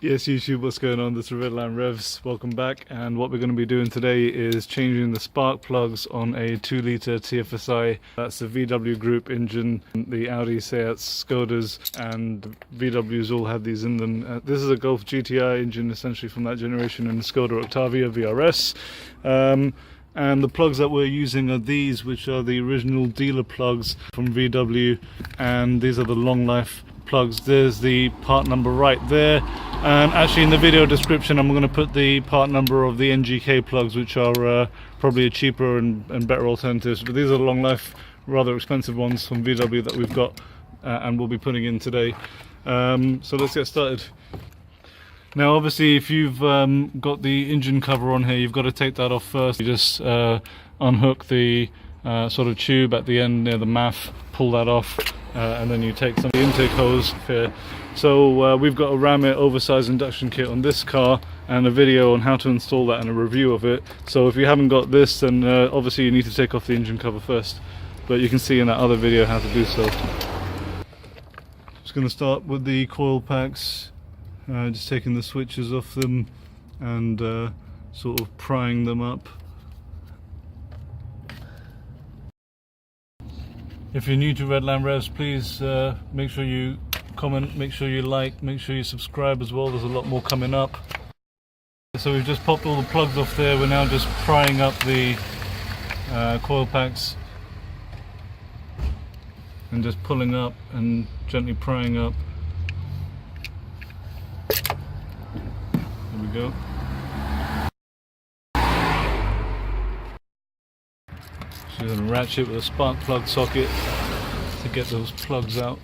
Yes, YouTube, what's going on? This is Redline Revs. Welcome back. And what we're going to be doing today is changing the spark plugs on a 2-litre TFSI. That's the VW Group engine. The Audi, Seat, Skodas, and VWs all have these in them. This is a Golf GTI engine, essentially from that generation, and the Skoda Octavia VRS. And the plugs that we're using are these, which are the original dealer plugs from VW, and these are the long life plugs. There's the part number right there, and actually in the video description I'm going to put the part number of the NGK plugs, which are probably a cheaper and better alternatives, but these are the long life, rather expensive ones from VW that we've got and we'll be putting in today. So let's get started. Now obviously if you've got the engine cover on here, you've got to take that off first. You just unhook the sort of tube at the end near the MAF, pull that off, and then you take some of the intake hose here. So we've got a Ram It oversized induction kit on this car and a video on how to install that and a review of it. So if you haven't got this, then obviously you need to take off the engine cover first, but you can see in that other video how to do so. Just going to start with the coil packs, just taking the switches off them and sort of prying them up. If you're new to Redline Revs, please make sure you comment, make sure you like, make sure you subscribe as well. There's a lot more coming up. So we've just popped all the plugs off there. We're now just prying up the coil packs and just pulling up and gently prying up. There we go. So you're going to ratchet with a spark plug socket to get those plugs out.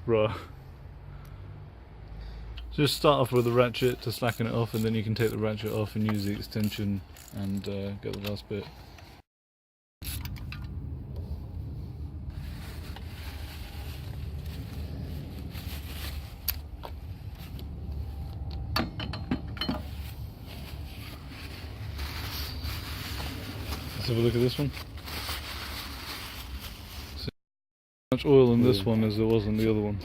Right. Just start off with the ratchet to slacken it off, and then you can take the ratchet off and use the extension and get the last bit. Let's have a look at this one. So much oil in this one as there was in the other one.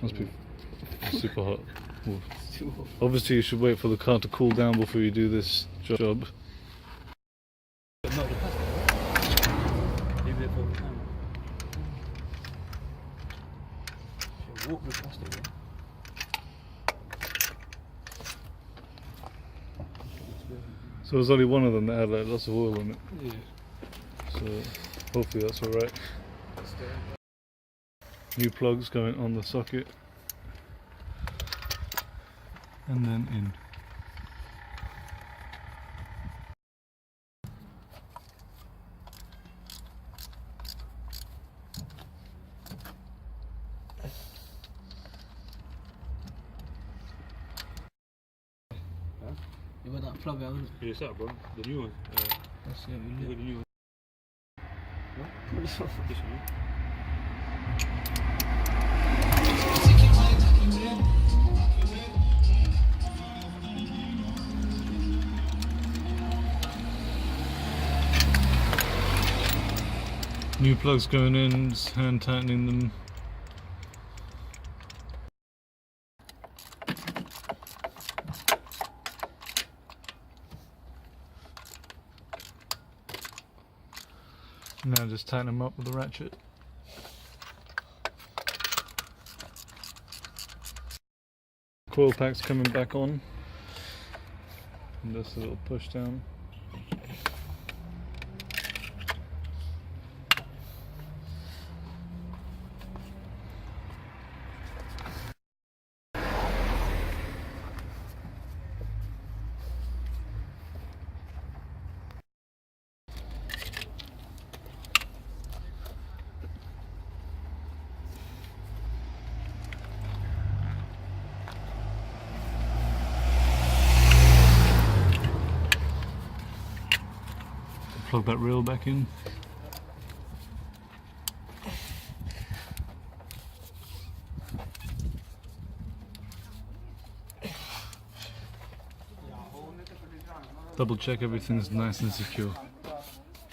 Must be super hot. Ooh. Obviously you should wait for the car to cool down before you do this job. So there's only one of them that had like lots of oil in it. Yeah. So hopefully that's alright. New plugs going on the socket. And then in. You got that plug out? Yes, that bro. The new one. Let's see what you The new one. What? This one. New plugs going in, just hand tightening them. Now just tighten them up with the ratchet. Coil pack's coming back on. And just a little push down. Plug that reel back in. Double check everything's nice and secure.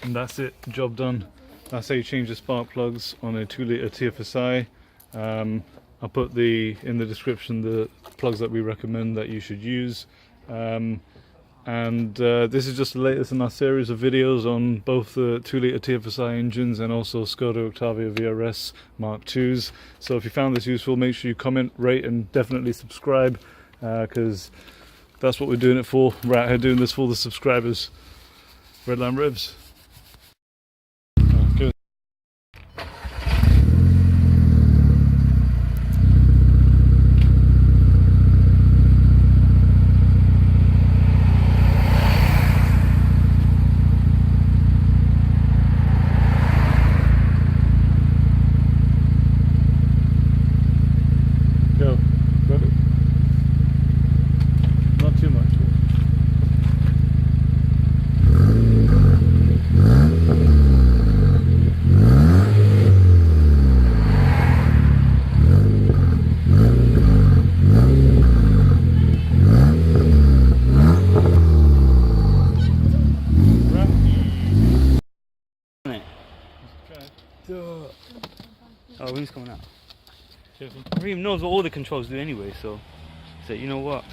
And that's it, job done. That's how you change the spark plugs on a 2 litre TFSI. I'll put in the description the plugs that we recommend that you should use. This is just the latest in our series of videos on both the 2 litre TFSI engines and also Skoda Octavia VRS Mark IIs. So if you found this useful, make sure you comment, rate and definitely subscribe, because that's what we're doing it for. We're out here doing this for the subscribers. Redline Revs. Good. Go. Got it. Not too much. Oh, wind's coming out. Careful. Reem knows what all the controls do anyway, so you know what?